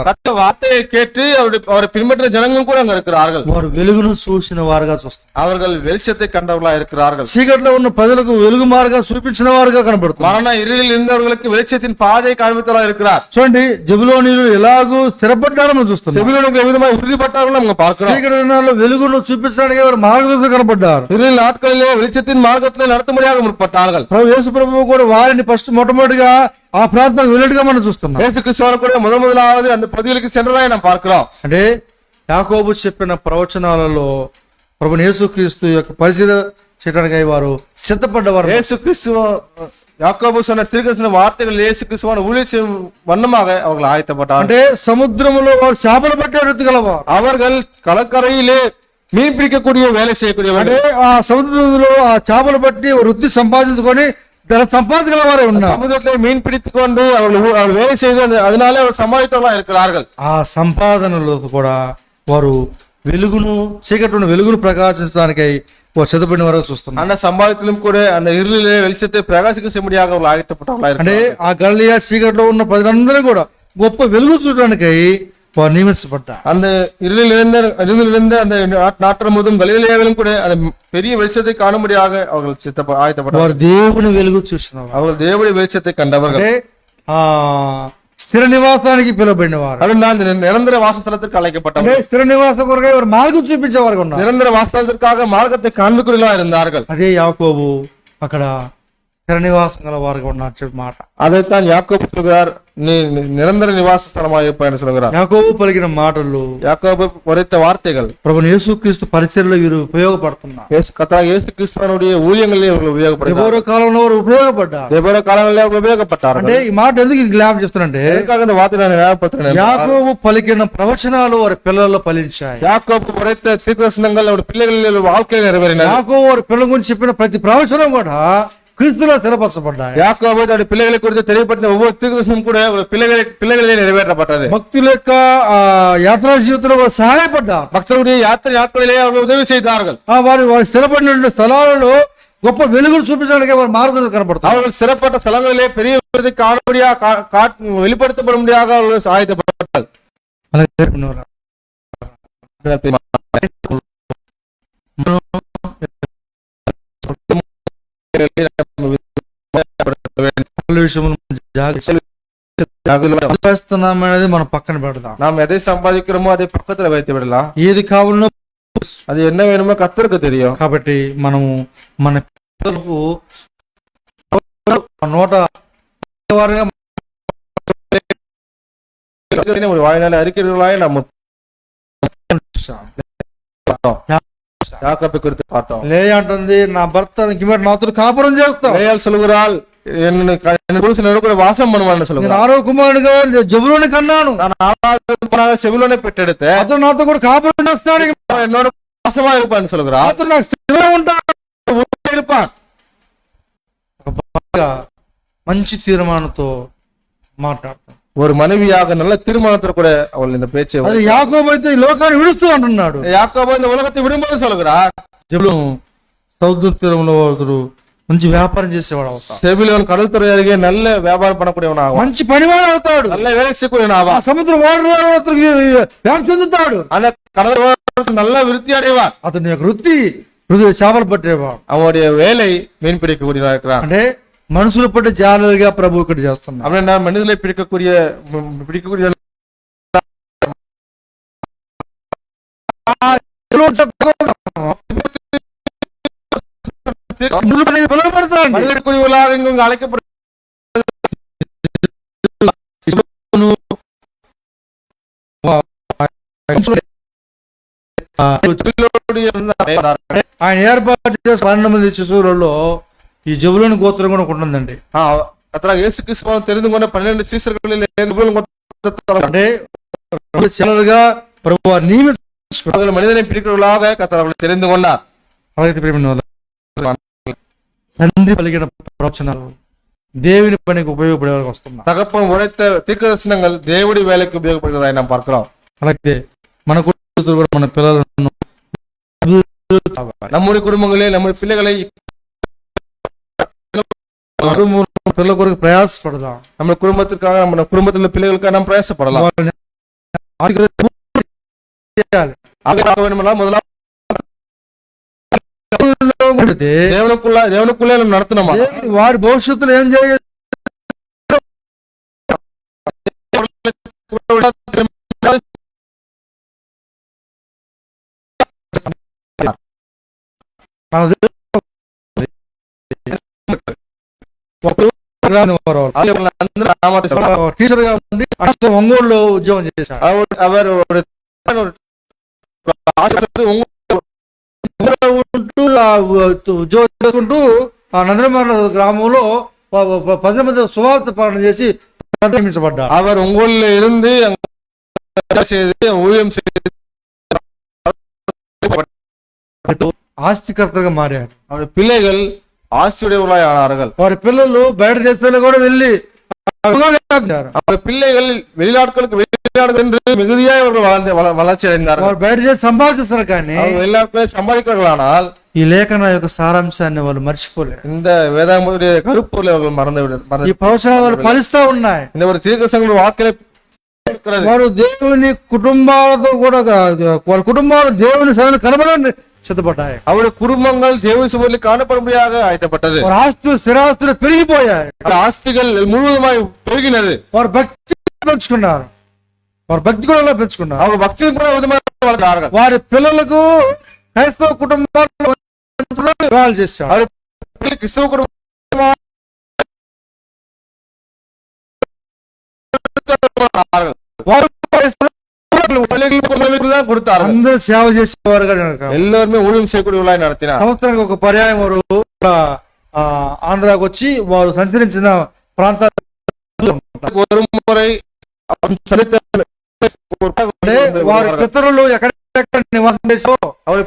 கர்த்தர் வார்த்தையை கேட்டு அவரை பின்பற்ற ஜனங்களும் கூட அங்க இருக்கிறார்கள். వారు వెలుగును చూసిన వారుగా చూస్తారు. அவர்கள் வெளிச்சத்தை கண்டவர்களா இருக்கிறார்கள். చీకట్లో ఉన్న ప్రజలకు వెలుగు మార్గం చూపించిన వారుగా కనబడుతున్నారు. மரண இருளில் இருந்தவர்களுக்கு வெளிச்சத்தின் பாதையை காண்பித்தவர்களா இருக்கிறார். చూడండి జెబూలూనీయులు ఎలాగూ స్థిరపడ్డారో మనం చూస్తున్నాం. செவிலுக்கு எவ்விதமாக உறுதிப்பட்டார்கள் நம்ம பார்க்கிறோம். చీకటి దినాల్లో వెలుగును చూపించడానికి వారు మార్గదర్శకులు కనబడ్డారు. இருளில் நாட்களிலே வெளிச்சத்தின் மார்க்கத்திலே நடத்தும்படியாக முற்பட்டார்கள். యేసు ప్రభువు కూడా వారిని ఫస్ట్ మొట్టమొదటిగా ఆ ప్రాంతానికి వెళ్ళినట్టుగా మనం చూస్తున్నాం. இயேசு கிறிஸ்துவானவர் கூட முதலாவது அந்த பகுதிகளுக்கு சென்றதாக நாம் பார்க்கிறோம். అంటే యాకోబు చెప్పిన ప్రవచనాలలో ప్రభువు యేసుక్రీస్తు యొక్క పరిచయం చేయడానికి వారు సిద్ధపడ్డవారు. இயேசு கிறிஸ்துவ யாக்கோபு சொன்ன தீர்க்கதரிசன வார்த்தைகள் இயேசு கிறிஸ்துவான ஊழியம் செய்யும் வண்ணமாக அவர்கள் ஆயத்தப்பட்டார்கள். అంటే సముద్రములో వారు చేపలు పట్టే వృత్తిగలవారు. அவர்கள் கடற்கரையிலே மீன் பிடிக்கக்கூடிய வேலை செய்யக்கூடியவர்கள். అంటే ఆ సముద్రంలో ఆ చేపలు పట్టి వృత్తి సంపాదించుకొని తన సంపాదన గలవారే ఉన్నారు. சமுதிரத்திலே மீன் பிடித்துக் கொண்டு அவர்கள் வேலை செய்து அதனாலே அவர் சம்பாதித்தவர்களா இருக்கிறார்கள். ఆ సంపాదనలో కూడా వారు వెలుగును చీకటి వెలుగును ప్రకాశించడానికై వారు సిద్ధపడిన వరకు చూస్తున్నారు. அந்த சம்பாதித்திலும் கூட அந்த இருளிலே வெளிச்சத்தை பிரகாசிக்க செய்யும்படியாக அவர்கள் ஆயத்தப்பட்டவர்களா అంటే இருக்கிறார்கள். ఆ గలిలయ చీకటిలో ఉన్న ప్రజలందరూ కూడా గొప్ప వెలుగు చూడడానికై వారు నియమించబడ్డారు. அந்த இருளிலிருந்த அந்த நாட்டம் முழுவதும் கலிலேயாவிலும் கூட அந்த பெரிய வெளிச்சத்தை காணும்படியாக அவர்கள் ஆயத்தப்பட்டார்கள். వారు దేవుని వెలుగు చూసిన వారు. அவர்கள் தேவனுடைய வெளிச்சத்தை கண்டவர்கள். అంటే ఆ స్థిర నివాసానికి పిలువబడిన వారు. அதனால் நிரந்தர வாசஸ்தலத்திற்கு అంటే அழைக்கப்பட்டவர்கள். స్థిర నివాసం కొరకై వారు మార్గం చూపించేవారు ఉన్నారు. நிரந்தர வாசஸ்தலத்திற்காக மார்க்கத்தை காண்பிக்கிறவர்களா இருந்தார்கள். అదే యాకోబు అక్కడ స్థిర నివాసం గల వారుగా ఉన్నారు చెప్పి మాట. அதைத்தான் யாக்கோபு சொல்கிறார், நீ நிரந்தர நிவாச ஸ்தலமாக இருப்பாய் என்று சொல்கிறார். యాకోబు పలికిన మాటలు யாக்கோபு உரைத்த வார்த்தைகள் ప్రభు యేసుక్రీస్తు పరిచర్యలో వీరు ఉపయోగపడుతున్నారు. இயேசு கிறிஸ்துவனுடைய ஊழியங்களிலே அவர்கள் உபயோகப்படுகிறார். ఎవరో కాలంలో వారు ఉపయోగపడ్డారు. எவ்வளவு காலங்களிலே அவர்கள் உபயோகப்பட்டார்கள். అంటే ఈ మాట ఎందుకు జ్ఞాపకం చేస్తున్నారంటే எதற்காக இந்த வார்த்தை நான் ஞாபகப்படுத்துகிறேன்? యాకోబు పలికిన ప్రవచనాలు వారి పిల్లల్లో ఫలించాయి. யாக்கோபு உரைத்த தீர்க்கதரிசனங்கள் அவருடைய பிள்ளைகளில் வாழ்க்கையில் நிறைவேறின. యాకోబు వారి పిల్లల గురించి చెప్పిన ప్రతి ప్రవచనం కూడా క్రీస్తులో స్థిరపరచబడ్డాయి. யாக்கோபு தன்னுடைய பிள்ளைகளை குறித்து தெரியப்பட்ட ஒவ்வொரு தீர்க்கதரிசனமும் கூட பிள்ளைகளிலே நிறைவேற்றப்பட்டது. భక్తుల యొక్క యాత్రా జీవితంలో వారు సహాయపడ్డారు. பக்தருடைய யாத்திரை நாட்களிலே அவர்கள் உதவி செய்தார்கள். వారి స్థిరపడిన స్థలాలలో గొప్ప వెలుగును చూపించడానికి వారు మార్గదర్శకులు కనబడతారు. அவர்கள் சிறப்பட்ட ஸ்தலங்களிலே பெரிய வெளிப்படுத்தப்படும்படியாக அவர்கள் ஆயத்தப்பட்டார்கள். అనేది మనం పక్కన పెడదాం. நாம் எதை சம்பாதிக்கிறோமோ அதை பக்கத்துல வைத்து விடலாம். ఏది కావాలనో அது என்ன வேணுமோ கர்த்தருக்கு தெரியும். కాబట్టి మనము మన పిల్లలకు నోట వారుగా வாயினால அறிக்கிறவர்களாய் நாம் யாக்கோபை குறித்து பார்த்தோம். లే అంటుంది నా భర్త నాతో కాపురం చేస్తాం. லேயாள் சொல்கிறாள், என் புருஷனோடு கூட வாசம் பண்ணுவான்னு నేను சொல்லுகிறார். 6వ కుమారుడిగా జబులోని కన్నాను. நான் 6வது செவிலோனை பெற்றெடுத்தேன். అతను నాతో కూడా కాపురం చేస్తాడు. என்னோட வாசமா இருப்பான்னு சொல்லுகிறார். అతను నాకు స్థిరంగా ఉంటాడు. இருப்பான். బాగా మంచి తీర్మానంతో మాట్లాడతాడు. ஒரு மனைவியாக நல்ல திருமணத்தில் கூட அவள் இந்த பேச்சை అది యాకోబు అయితే ఈ లోకాన్ని విడుస్తూ అంటున్నాడు. யாக்கோபு இந்த உலகத்தை விடும்போது சொல்லுகிறார், జబులోను సముద్ర తీరంలో ఒకడు మంచి వ్యాపారం చేసేవాడు అవుతాడు. செபிலோன் கடல் துறை அருகே நல்ல வியாபாரம் பண்ணக்கூடியவனாகும். మంచి పనివాడు అవుతాడు. நல்ல வேலை செய்யக்கூடியவனாகும். ఆ సముద్ర వాడు వ్యాపారం చెందుతాడు. அந்த கடல் ஓரத்தில் நல்ல விருத்தி அடைவான். అతని యొక్క వృత్తి చేపలు పట్టేవాడు. அவனுடைய வேலை மீன் பிடிக்கக்கூடியவனாக இருக்கிறான். అంటే మనుషులు పట్టే జాలలుగా ప్రభు ఇక్కడ చేస్తున్నాడు. அப்படின்னா மனிதனை பிடிக்கக்கூடிய மனிதனுக்குரியவர்களாக இங்கு அழைக்கப்படும் ఆయన ఏర్పాటు చేసిన 12 మంది శిశువులలో ఈ జబులోని గోత్రం కూడా ఒకటి ఉందండి. கர்த்தராகிய இயேசு கிறிஸ்துவை தெரிந்து கொண்ட 12 சீஷர்களில் ஜெபுலூன் கோத்திரத்தார் అంటే చివరిగా ప్రభు వారు నియమించుకున్నారు. மனிதனை பிடிக்கிறவர்களாக கர்த்தர் அவர்களை தெரிந்து கொண்டார். అలాగే ప్రేమ తండ్రి పలికిన ప్రవచనాలు దేవుని పనికి ఉపయోగపడే వరకు వస్తున్నాయి. தகப்பன் உரைத்த தீர்க்கதரிசனங்கள் தேவனுடைய வேலைக்கு உபயோகப்படுகிறதை நாம் பார்க்கிறோம். అలాగే మన కుటుంబాలు కూడా మన పిల్లలను நம்முடைய குடும்பங்களே நம்முடைய பிள்ளைகளை పిల్లల కొరకు ప్రయాసపడదాం. நம்ம குடும்பத்துக்காக நம்ம குடும்பத்தில் உள்ள பிள்ளைகளுக்காக நாம் பிரயாசப்படலாம். முதலாவது దేవునికుள்ளே நம்ம நடத்தணுமா? వారి భవిష్యత్తులో ఏం చేయాలి? టీచర్ గా ఉండి ఒంగోలులో ఉద్యోగం చేశారు. ఉద్యోగం చేసుకుంటూ ఆ నందనమర గ్రామంలో 10 మంది సువార్త పాలన చేసి నియమించబడ్డారు. அவர் ఒంగోలులో இருந்து ஊழியம் ఆస్తికర్తగా మారారు. அவருடைய பிள்ளைகள் ஆஸ்தியுடையவர்களாய் ஆனார்கள். వారి పిల్లలు బయట దేశాల్లో కూడా వెళ్ళి அவர் பிள்ளைகள் வெளிநாட்களுக்கு என்று மிகுதியாய் அவர்கள் வளர்ச்சி அடைந்தார்கள். వారు బయట చేసి సంపాదిస్తారు కానీ வெளிநாட்களை சம்பாதிக்கிறார்களானால் ఈ లేఖన యొక్క సారాంశాన్ని వాళ్ళు మర్చిపోలేదు. இந்த வேதாகமுடைய கருப்பொருளை அவர்கள் மறந்து ఈ ప్రవచనాలు వాళ్ళు ఫలిస్తూ ఉన్నాయి. இந்த ஒரு தீர்க்கதரிசனங்கள் వాక్యాలే వారు దేవుని కుటుంబాలతో కూడా వాళ్ళ కుటుంబాలు దేవుని సన్నిధిలో కనబడాలని సిద్ధపడ్డాయి. அவருடைய குடும்பங்கள் தேவனுடைய சமூகத்தில் காணப்படும்படியாக ஆயத்தப்பட்டது. వారి ఆస్తులు స్థిరాస్తులు పెరిగిపోయాయి. ఆస్తిகள் முழுவதுமாய் பெருகினது. వారు భక్తి పెంచుకున్నారు. వారు భక్తి కూడా పెంచుకున్నారు. அவர் భక్తిని కూడా వదిలిపెట్టారు. వారి పిల్లలకు క్రైస్తవ కుటుంబాలు వివాహాలు చేశారు. క్రైస్తవ కుటుంబం கொடுத்தார். అందరూ సేవ చేసేవారు. எல்லாருமே ஊழியம் செய்யக்கூடியவர்களாய் நடத்தினார். సంవత్సరానికి ఒక పర్యాయం వారు ఆంధ్రాకు వచ్చి వారు సంచరించిన ప్రాంతాలు ஒரு முறை వారి పితరులు ఎక్కడెక్కడ నివాసం చేసో அவர்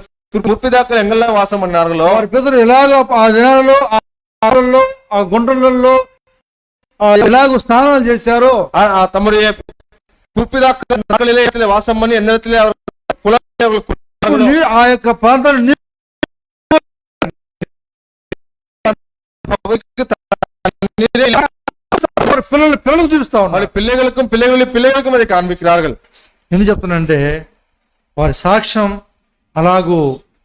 முற்பிதாக்கள் எங்கெல்லாம் வாசம் பண்ணார்களோ వారి పితరులు ఎలాగో ఆ దినాలలో ఆ గుంటలలో ఎలాగో స్నానాలు చేశారో தம்முடைய முற்பிதாக்களிலே வாசம் பண்ணி எந்த இடத்துல அவர் ఆ యొక్క ప్రాంతాన్ని పిల్లలకు చూపిస్తా ఉన్నారు. పిల్లகளுக்கும் அதை காண்பிக்கிறார்கள். ఎందుకు చెప్తున్నానంటే వారి సాక్ష్యం అలాగూ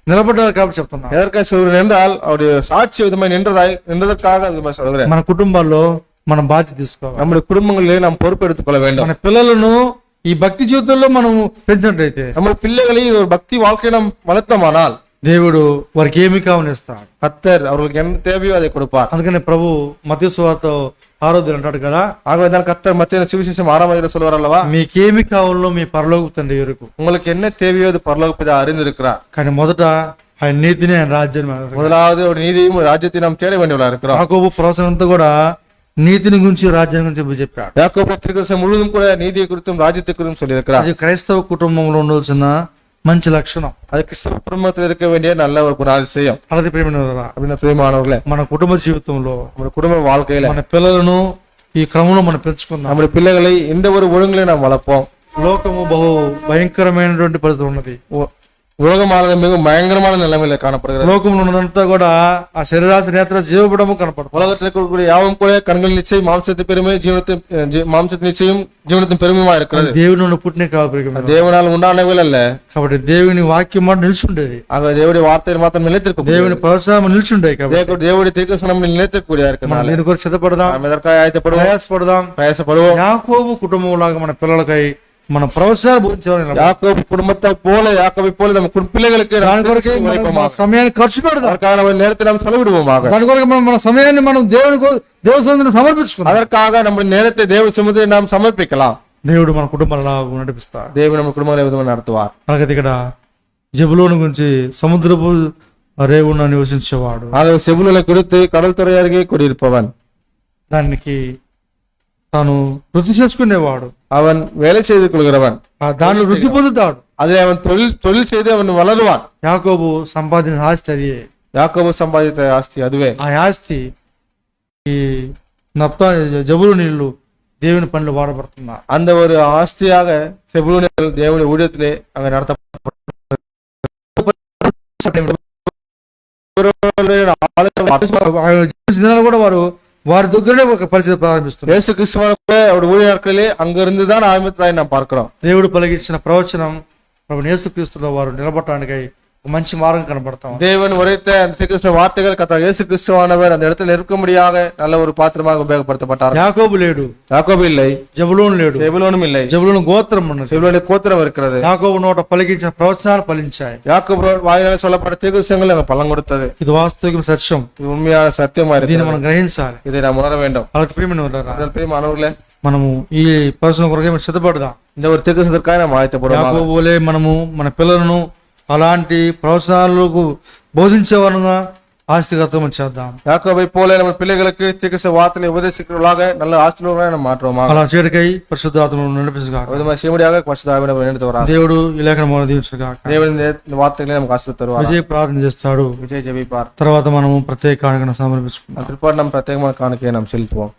నిలబడ్డారు కాబట్టి చెప్తున్నా. எதற்காக சொல்கிறேன் என்றால் அவருடைய சாட்சி விதமாய் நின்றதற்காக சொல்கிறேன். మన కుటుంబాల్లో మనం బాధ్యత తీసుకోవాలి. நம்முடைய குடும்பங்களிலே நாம் பொறுப்பு எடுத்துக்கொள்ள வேண்டும். మన పిల్లలను ఈ భక్తి జీవితంలో మనం పెంచినట్లయితే நம்முடைய பிள்ளைகளை ஒரு பக்தி வாழ்க்கையை நாம் வளர்த்தோமானால் దేవుడు వారికి ఏమి కావనిస్తాడు. கர்த்தர் அவர்களுக்கு என்ன தேவையோ அதை கொடுப்பார். అందుకనే ప్రభు మత్తయి సువార్త 6వ అంటాడు కదా, ஆகவே கர்த்தர் மத்திய சுவிசேஷம் 6ஆம் அதிகாரம் சொல்வார் அல்லவா, మీకేమి కావాలో మీ పరలోక తండ్రి ఎరుకు. உங்களுக்கு என்ன தேவையோ அது பரலோக பிதா அறிந்திருக்கிறார். కానీ మొదట ఆయన నీతిని ఆయన రాజ్యాన్ని முதலாவது ஒரு நீதியும் ராஜ்யத்தையும் நாம் தேட வேண்டியவர்களா இருக்கிறோம். యాకోబు ప్రవచనంతో కూడా నీతిని గురించి రాజ్యం గురించి చెప్పాడు. யாக்கோபு பத்திரிகை முழுவதும் கூட நீதியை குறித்தும் ராஜ்யத்தை குறித்தும் சொல்லியிருக்கிறார். అది క్రైస్తవ కుటుంబంలో ఉండవలసిన మంచి లక్షణం. அது கிறிஸ்தவ குடும்பத்தில் இருக்க வேண்டிய நல்ல ஒரு குணாதிசயம். అలాగే ప్రేమనురా ప్రియమానవர்களே, మన కుటుంబ జీవితంలో మన కుటుంబ வாழ்க்கையில మన పిల్లలను ఈ క్రమంలో మనం పెంచుకుందాం. நம்முடைய பிள்ளைகளை இந்த ஒரு ஒழுங்கிலே நாம் வளர்ப்போம். లోకము బహు భయంకరమైనటువంటి పరిస్థితి ఉన్నది. உலகமானது மிகவும் பயங்கரமான நிலைமையில காணப்படுகிறது. లోకంలో ఉన్నదంతా కూడా ఆ శరీరాశ నేత్ర జీవపడము కనపడుతుంది. உலகத்தில் இருக்கக்கூடிய யாவும் கூட கண்கள் நிச்சயம் மாம்சத்தின் பெருமை மாம்சத்தின் நிச்சயம் జీవనத்தின் பெருமையுமா இருக்கிறது. దేవుని నుండి పుట్టిన కాదు, தேவனால் உண்டானவை அல்ல. కాబట్టి దేవుని వాక్యం మాట నిలిచుండేది. ஆக தேவனுடைய வார்த்தை மாத்திரம் நிலைத்திருக்கும். దేవుని ప్రవచనం నిలిచుండేది. కాబట్టి தேவனுடைய தீர்க்கதரிசனம் நிலைத்திருக்கக்கூடிய இருக்கிறது. దీని కొరకు సిద్ధపడదాం, ప్రయాసపడదాం. యాకోబు కుటుంబం లాగా మన పిల్లలకై మన ప్రవచనాలు బోధించాలని யாக்கோபு குடும்பத்தை போல யாக்கோபை போல நம்ம பிள்ளைகளுக்கு దాని కొరకు సమయాన్ని ఖర్చు పెడదాం. நேரத்தை நாம் செலவிடுவோமாக. దాని కొరకు మన సమయాన్ని మనం దేవుని సన్నిధిలో సమర్పించుకుందాం. அதற்காக நம்ம நேரத்தை தேவ சமுதிரம் நாம் சமர்ப்பிக்கலாம். దేవుడు మన కుటుంబాలను నడిపిస్తాడు. దేవుడు మన కుటుంబాల విధంగా నడుపుతారు. అలాగే ఇక్కడ జబులోను గురించి సముద్రపు రేవున నివసించేవాడు. ஆகவே செபுலோனை குறித்து கடல் துறை அருகே குடியிருப்பவன். దానికి తాను వృద్ధి చేసుకునేవాడు. அவன் வேலை செய்து கொள்கிறவன். దానిలో వృద్ధి పొందుతాడు. அதில் அவன் தொழில் செய்து அவன் வளருவான். యాకోబు సంపాదించిన ఆస్తి అది. யாக்கோபு சம்பாதித்த ஆஸ்தி அதுவே. ఆ ఆస్తి ఈ జబూలూనీయులు దేవుని పనులు వాడబడుతున్నారు. அந்த ஒரு ஆஸ்தியாக செபுலோனியர்கள் தேவனுடைய ஊழியத்திலே அங்கே நடத்தப்பட்ட కూడా వారి దగ్గరనే ఒక పరిస్థితి ప్రారంభిస్తున్నారు. இயேசு கிறிஸ்துவான அவருடைய ஊழிய நாட்களிலே அங்கிருந்துதான் ஆரம்பித்ததை நாம் பார்க்கிறோம். దేవుడు పలికించిన ప్రవచనం ప్రభు యేసుక్రీస్తులో వారు నిలబడటానికి ఒక మంచి మార్గం కనబడతాం. தேவன் உரைத்த அந்த ஸ்ரீகிருஷ்ண வார்த்தைகள் கர்த்தர் இயேசு கிறிஸ்துவானவர் அந்த இடத்தில் நிற்கும்படியாக நல்ல ஒரு பாத்திரமாக உபயோகப்படுத்தப்பட்டார். యాకోబు లేడు, யாக்கோபு இல்லை, జబులూను లేడు, செபுலோனும் இல்லை, జబులూను గోత్రం ఉన్నది. செபுலோனுடைய கோத்திரம் இருக்கிறது. యాకోబు నోట పలికించిన ప్రవచనాలు ఫలించాయి. யாக்கோபு வாயினாலே சொல்லப்பட்ட தீர்க்கதரிசனங்கள் அங்க பலன் கொடுத்தது. ఇది వాస్తవిక సత్యం. இது உண்மையான சத்தியமா దీన్ని இருக்கிறது. మనం గ్రహించాలి. இதை நாம் உணர வேண்டும். వాళ్ళకి ప్రియమైన వారులారా, அதன் பிரியமானவர்களே, మనము ఈ పరిశ్రమ కొరకే మనం సిద్ధపడదాం. இந்த ஒரு தீர்க்கதரிசனத்திற்காக நாம் ஆயத்தப்படுவோம். యాకోబు వలె మనము మన పిల్లలను అలాంటి ప్రవచనాలకు బోధించేవారుగా ఆస్తిగతం చేద్దాం. யாக்கோபை போல நம்ம பிள்ளைகளுக்கு தீர்க்கதரிசன வார்த்தைகளை உபதேசிக்கிறவர்களாக நல்ல ஆசீர்வாதங்களை நாம் மாற்றுவோமாக. అలా చేయటకై పరిశుద్ధాత్మను నడిపించుగాక. விதமாக செய்யும்படியாக பரிசுத்த நினைத்தவராக దేవుడు ఈ లేఖనమును దీవించుగాక. தேவன் இந்த வார்த்தைகளை நமக்கு ஆசீர்வாதம் தருவார். విజయ ప్రార్థన చేస్తాడు. விஜய் ஜெபிப்பார். తర్వాత మనము ప్రత్యేక కానుకను సమర్పించుకుందాం. பிற்பாடு நம்ம பிரத்யேகமான காணிக்கையை நாம் செலுத்துவோம்.